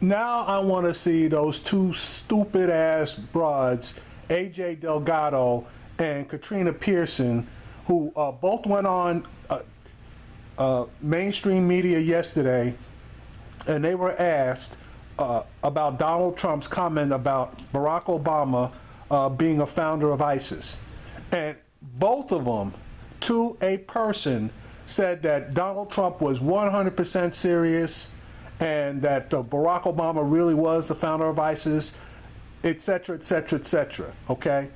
Now I want to see those two stupid-ass broads, AJ Delgado and Katrina Pearson, who both went on mainstream media yesterday, and they were asked about Donald Trump's comment about Barack Obama being a founder of ISIS. And both of them, to a person, said that Donald Trump was 100% serious and that Barack Obama really was the founder of ISIS, etc., etc., etc., okay?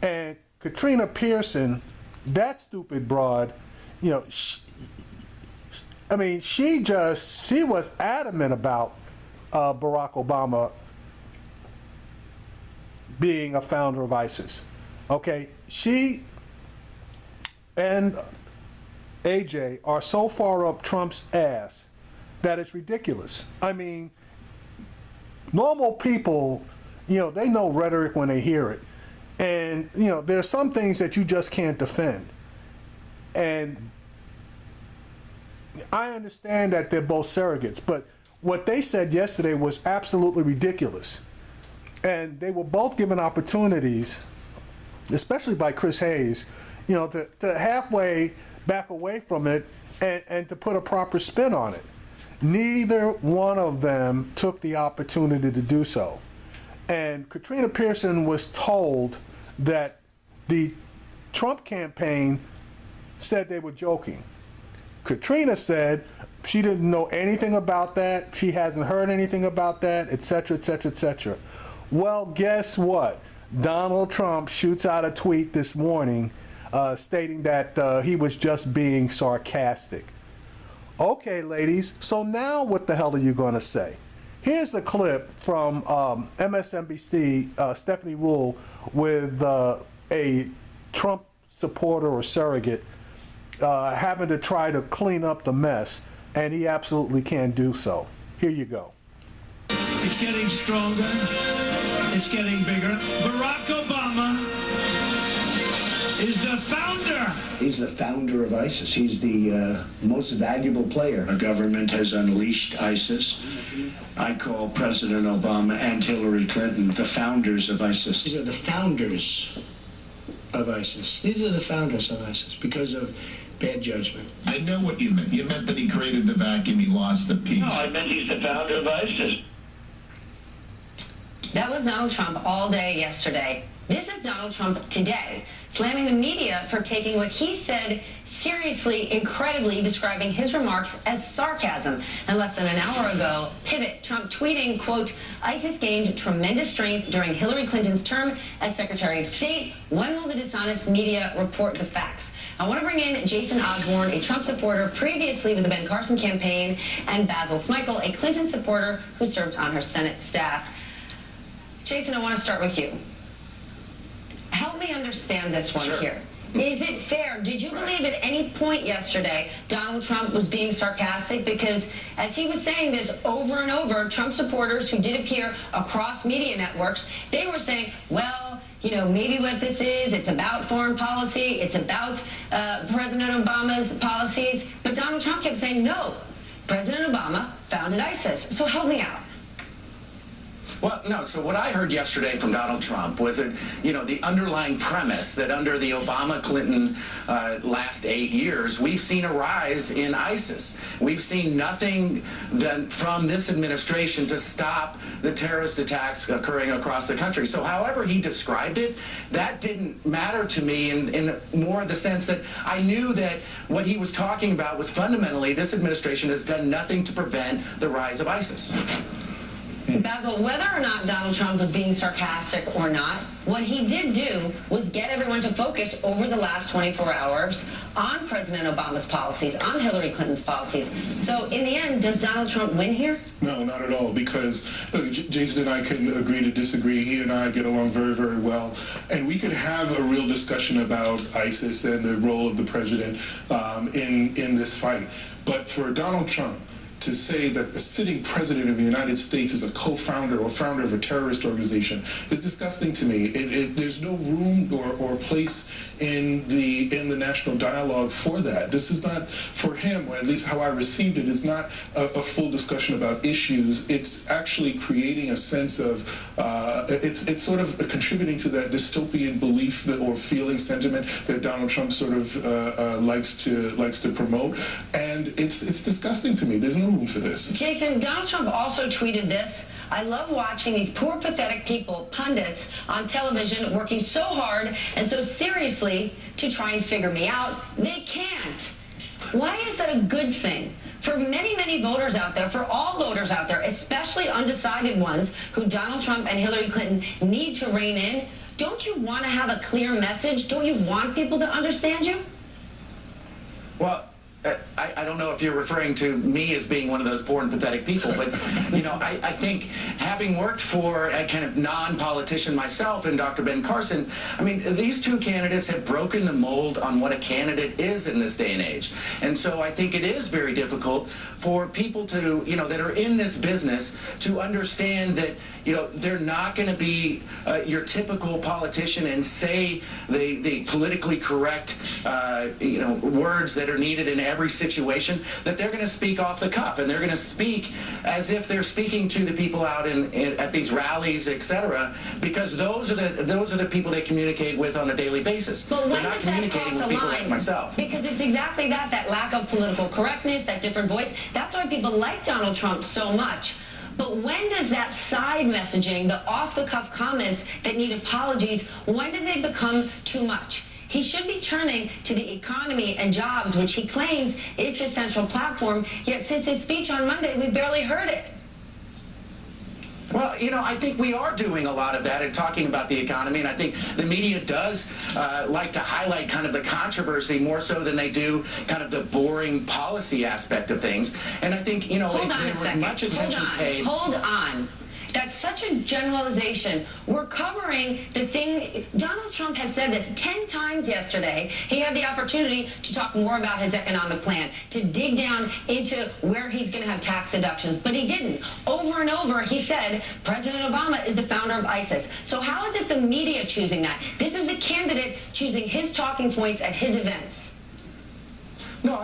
And Katrina Pearson, that stupid broad, you know, she was adamant about Barack Obama being a founder of ISIS, okay? She and AJ are so far up Trump's ass that it's ridiculous. I mean, normal people, you know, they know rhetoric when they hear it. And, you know, there's some things that you just can't defend. And I understand that they're both surrogates, but what they said yesterday was absolutely ridiculous. And they were both given opportunities, especially by Chris Hayes, you know, to halfway back away from it and to put a proper spin on it. Neither one of them took the opportunity to do so. And Katrina Pearson was told that the Trump campaign said they were joking. Katrina said she didn't know anything about that, she hasn't heard anything about that, etc., etc., etc. Well, guess what? Donald Trump shoots out a tweet this morning stating that he was just being sarcastic. Okay, ladies, so now what the hell are you going to say? Here's a clip from MSNBC, Stephanie Rule, with a Trump supporter or surrogate having to try to clean up the mess, and he absolutely can't do so. Here you go. It's getting stronger. It's getting bigger. Barack Obama is the founder. He's the founder of ISIS. He's the most valuable player. Our government has unleashed ISIS. I call President Obama and Hillary Clinton the founders of ISIS. These are the founders of ISIS. These are the founders of ISIS because of bad judgment. I know what you meant. You meant that he created the vacuum, he lost the peace. No, I meant he's the founder of ISIS. That was Donald Trump all day yesterday. This is Donald Trump today, slamming the media for taking what he said seriously, incredibly, describing his remarks as sarcasm. And less than an hour ago, pivot, Trump tweeting, quote, ISIS gained tremendous strength during Hillary Clinton's term as Secretary of State. When will the dishonest media report the facts? I want to bring in Jason Osborne, a Trump supporter previously with the Ben Carson campaign, and Basil Smikle, a Clinton supporter who served on her Senate staff. Jason, I want to start with you. Help me understand this one here. Is it fair? Did you believe at any point yesterday Donald Trump was being sarcastic? Because as he was saying this over and over, Trump supporters who did appear across media networks, they were saying, well, you know, maybe what this is, it's about foreign policy, it's about President Obama's policies. But Donald Trump kept saying, no, President Obama founded ISIS. So help me out. Well, no, so what I heard yesterday from Donald Trump was that, you know, the underlying premise that under the Obama-Clinton last 8 years, we've seen a rise in ISIS. We've seen nothing from this administration to stop the terrorist attacks occurring across the country. So however he described it, that didn't matter to me in more the sense that I knew that what he was talking about was fundamentally this administration has done nothing to prevent the rise of ISIS. Basil, whether or not Donald Trump was being sarcastic or not, what he did do was get everyone to focus over the last 24 hours on President Obama's policies, on Hillary Clinton's policies. So in the end, does Donald Trump win here? No, not at all, because look, Jason and I can agree to disagree. He and I get along very, very well. And we could have a real discussion about ISIS and the role of the president in this fight. But for Donald Trump to say that the sitting president of the United States is a co-founder or founder of a terrorist organization is disgusting to me. There's no room or place in the national dialogue for that. This is not for him, or at least how I received it, is not a full discussion about issues. It's actually creating a sense of, it's sort of contributing to that dystopian belief or feeling sentiment that Donald Trump sort of likes to promote, and it's disgusting to me. There's no room for this. Jason, Donald Trump also tweeted this: "I love watching these poor, pathetic people, pundits, on television working so hard and so seriously to try and figure me out. They can't." Why is that a good thing? For many, many voters out there, for all voters out there, especially undecided ones who Donald Trump and Hillary Clinton need to rein in, don't you want to have a clear message? Don't you want people to understand you? Well, I don't know if you're referring to me as being one of those poor and pathetic people, but, you know, I think having worked for a kind of non-politician myself and Dr. Ben Carson, I mean, these two candidates have broken the mold on what a candidate is in this day and age. And so I think it is very difficult for people to, you know, that are in this business to understand that, you know, they're not going to be your typical politician and say the politically correct, you know, words that are needed in every situation, that they're going to speak off the cuff, and they're going to speak as if they're speaking to the people out at these rallies, etc., because those are the people they communicate with on a daily basis. But when they're not does that communicating cross a with people line? like myself. Because it's exactly that lack of political correctness, that different voice. That's why people like Donald Trump so much. But when does that side messaging, the off-the-cuff comments that need apologies, when do they become too much? He should be turning to the economy and jobs, which he claims is his central platform, yet since his speech on Monday, we barely heard it. Well, you know, I think we are doing a lot of that and talking about the economy, and I think the media does like to highlight kind of the controversy more so than they do kind of the boring policy aspect of things. And I think, you know, Hold on there a was second. much attention paid. Hold on. That's such a generalization. We're covering the thing. Donald Trump has said this 10 times yesterday. He had the opportunity to talk more about his economic plan, to dig down into where he's going to have tax deductions, but he didn't. Over and over, he said President Obama is the founder of ISIS. So how is it the media choosing that? This is the candidate choosing his talking points at his events. No,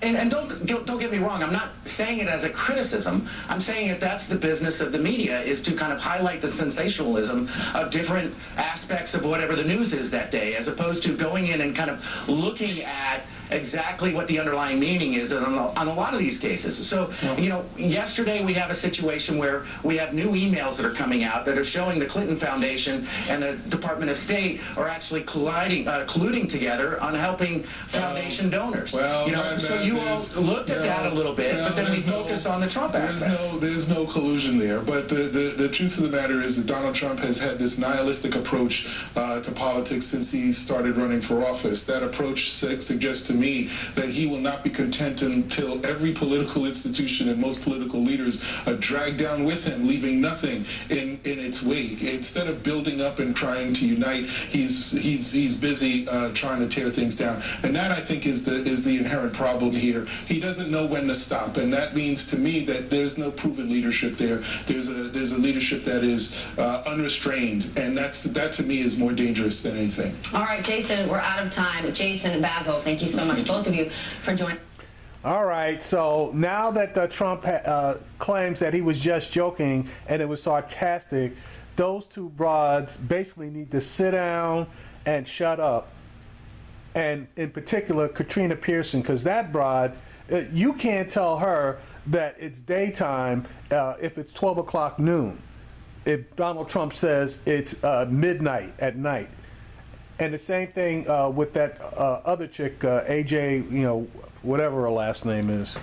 and don't get me wrong. I'm not saying it as a criticism. I'm saying that that's the business of the media, is to kind of highlight the sensationalism of different aspects of whatever the news is that day, as opposed to going in and kind of looking at exactly what the underlying meaning is on a lot of these cases. So, you know, yesterday we have a situation where we have new emails that are coming out that are showing the Clinton Foundation and the Department of State are actually colluding together on helping foundation donors. Well, you know, so you all looked at that a little bit, but then we focus on the Trump aspect. There's no collusion there. But the truth of the matter is that Donald Trump has had this nihilistic approach to politics since he started running for office. That approach suggests to me that he will not be content until every political institution and most political leaders are dragged down with him, leaving nothing in its wake. Instead of building up and trying to unite, he's busy trying to tear things down. And that, I think, is the inherent problem here. He doesn't know when to stop, and that means to me that there's no proven leadership there. There's a leadership that is unrestrained, and that to me is more dangerous than anything. All right, Jason, we're out of time. Jason and Basil, thank you so much, both of you, for joining. All right, so now that Trump claims that he was just joking and it was sarcastic, those two broads basically need to sit down and shut up. And in particular, Katrina Pearson, because that broad, you can't tell her that it's daytime if it's 12 o'clock noon. If Donald Trump says it's midnight at night. And the same thing with that other chick, AJ, you know, whatever her last name is.